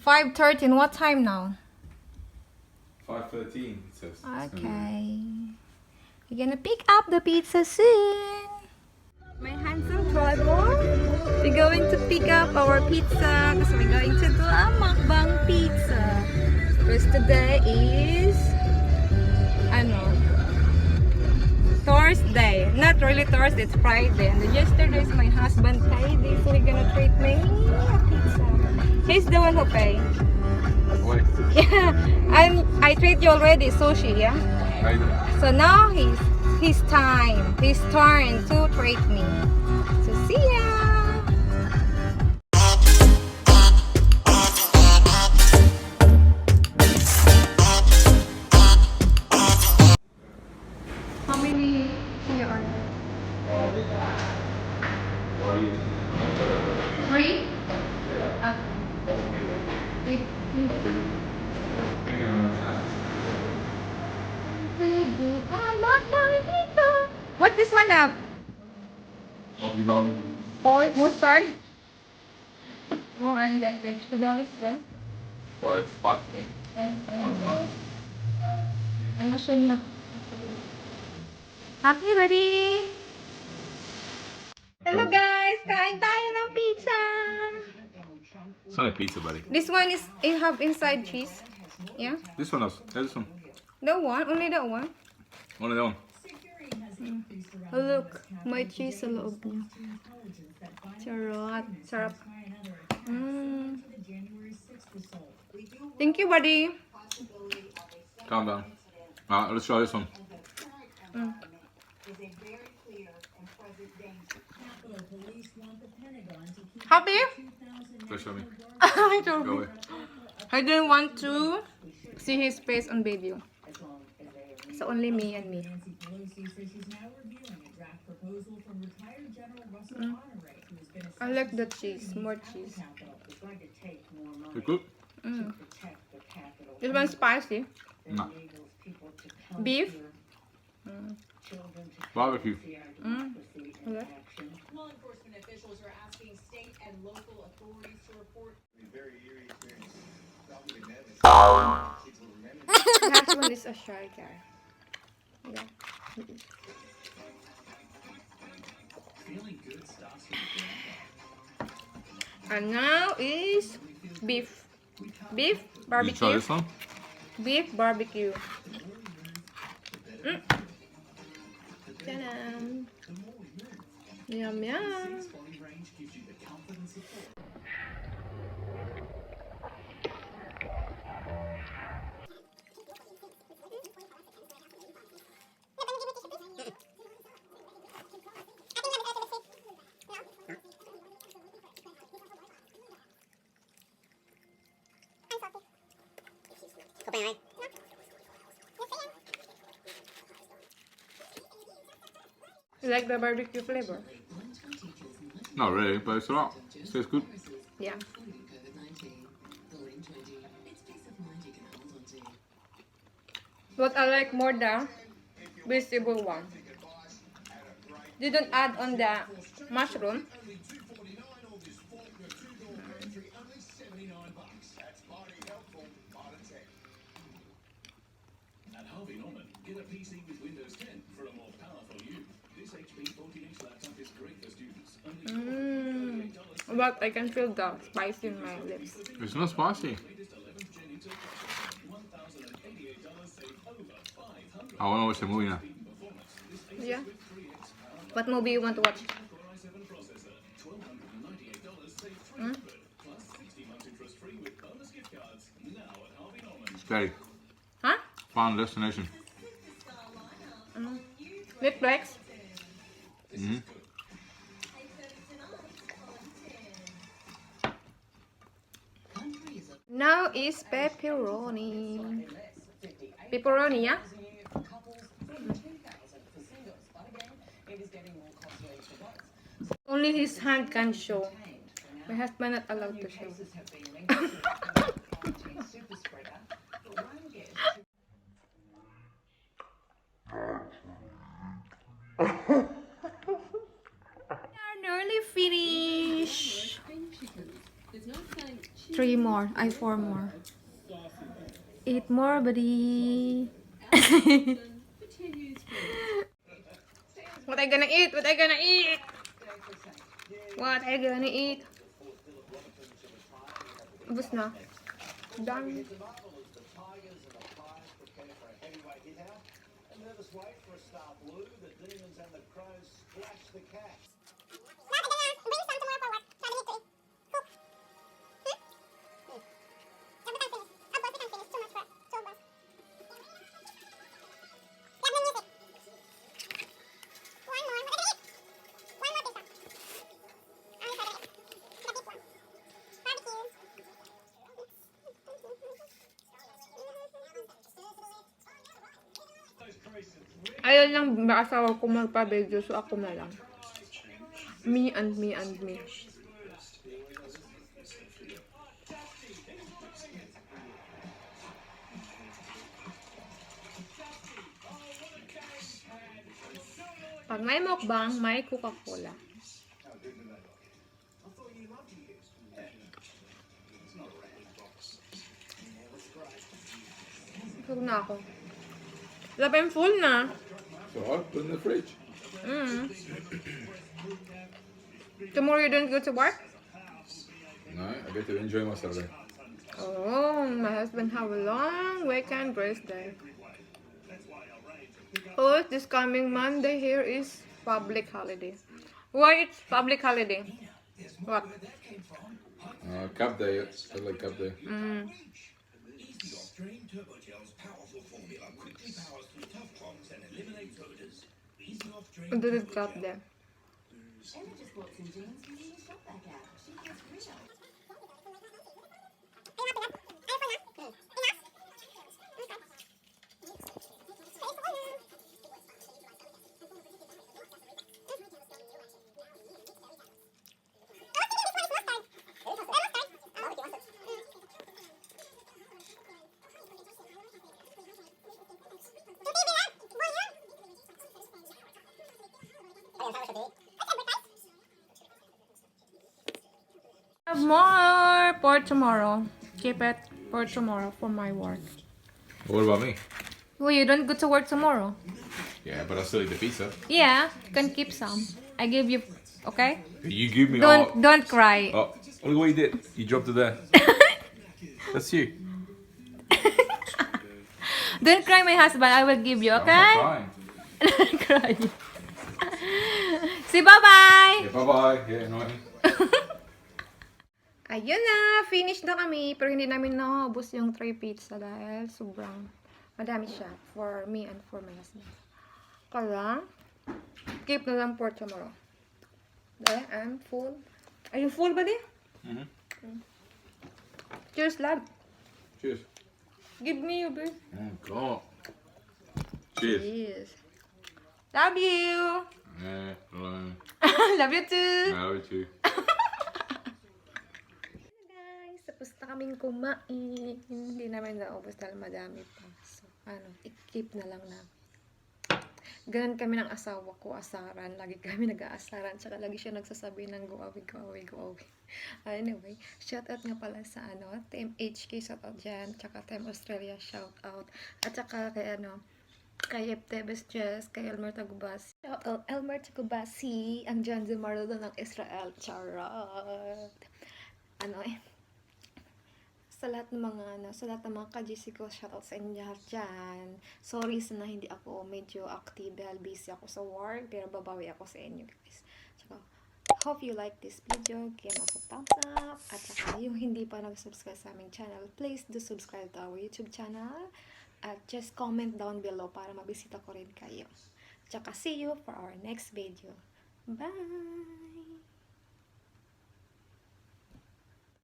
5:13. What time now? 5:13 it says. Okay. We're gonna pick up the pizza soon. My handsome driver. We're going to pick up our pizza because we're going to do a mukbang pizza. Because today is Thursday. Not really Thursday, it's Friday. And yesterday is my husband's payday, so we're gonna treat me a pizza. He's the one who pay. Wait. Yeah, I treat you already sushi, yeah? I do. So now his time, his turn to treat me. So see ya! How many you are? 3? What this one up? Or mustard? Oh, and then vegetables then? What? Fuck. Ano siya na? Happy, buddy! Hello guys! Kain tayo ng pizza! It's not a pizza, buddy. This one is, it have inside cheese. Yeah? This one has. Yeah, this one. The one? Only that one? Only that one. Oh, look, may cheese sa loob niya. Charot. Sarap. Thank you, buddy. Calm down. Let's try this one. Happy? Please show me. Go Go away. I didn't want to see his face on video. So only me and me. I like the cheese, more cheese. You good? This one's spicy. No. Beef. Barbecue. Okay. Law enforcement officials are asking state and local authorities to report. The husband is a shy guy. Yeah. And now is beef. Beef Did you try barbecue. this one? Beef barbecue. Ta-da! Yum yum. You like the barbecue flavor? Not really, but it's alright. It tastes good. Yeah. What I like more the vegetable one. Didn't add on the mushroom. At Harvey Norman, get a PC with Windows 10 for a more powerful you. This HP 40-inch laptop is great for students. But I can feel the spice in my lips. It's not spicy. I want to watch the movie now. Yeah. What movie you want to watch? Scary. Huh? Final Destination. Netflix? Now is pepperoni. Pepperoni, yeah? Only his hand can show. My husband not allowed to show. We are nearly finished. 3 more. Ay, 4 more. 8 more, buddy. What I gonna eat? What I gonna eat? What I gonna eat? Ubus na. Done. Ayaw lang ba asawa ko magpa-video, so ako na lang. Me and me and me. Pag may mukbang, may Coca-Cola. Huwag na ako. Labing full na. So hot, put in the fridge. Tomorrow you don't go to work? No, I get to enjoy my Saturday. Oh, my husband have a long weekend rest day. Oh, this coming Monday here is public holiday. Why it's public holiday? What? Cup day, like cup day. Strain Turbogel's powerful formula quickly powers through tough clogs and eliminates odors. Easy off drain. Ang dudod cup there. Emma just bought some jeans from the shop back out. She feels real. Have more for tomorrow. Keep it for tomorrow for my work. What about me? Well, you don't go to work tomorrow. Yeah, but I still eat the pizza. Yeah, you can keep some. I give you, okay? You give me all. Don't cry. Oh, look what you did. You dropped it there. That's you. Don't cry, my husband. I will give you, I'm okay? not crying. Don't cry. Say bye-bye. Yeah, bye-bye. Yeah, annoying. Ayun na, finish na kami. Pero hindi namin naubos yung 3 pizza dahil sobrang madami siya for me and for my husband. Kaya, keep na lang for tomorrow. Dahil I'm full. Are you full, buddy? Cheers, love. Cheers. Give me your beer. Oh, God. Cheers. Cheers. Love you. Yeah, hello. Love you too. I love you too. Guys, tapos na kaming kumain. Hindi namin naubos dahil madami pa. So, i-keep na lang namin. Ganun kami ng asawa ko, asaran. Lagi kami nag-aasaran. Tsaka lagi siya nagsasabi ng go away, go away, go away. Anyway, shout out nga pala sa Team HK, shout out dyan. Tsaka Team Australia, shout out. At tsaka kay FTBS Jess, kay Elmer Tagubasi. Shout out Elmer Tagubasi, ang John Zimardo ng Israel. Charot. Sa lahat ng mga ka-GC ko, shoutout sa inyo lahat dyan. Sorry na hindi ako medyo active dahil busy ako sa work, pero babawi ako sa inyo guys. Tsaka, hope you like this video, give us a thumbs up, at saka yung hindi pa nag-subscribe sa aming channel, please do subscribe to our YouTube channel, at just comment down below para mabisita ko rin kayo. Tsaka see you for our next video. Bye!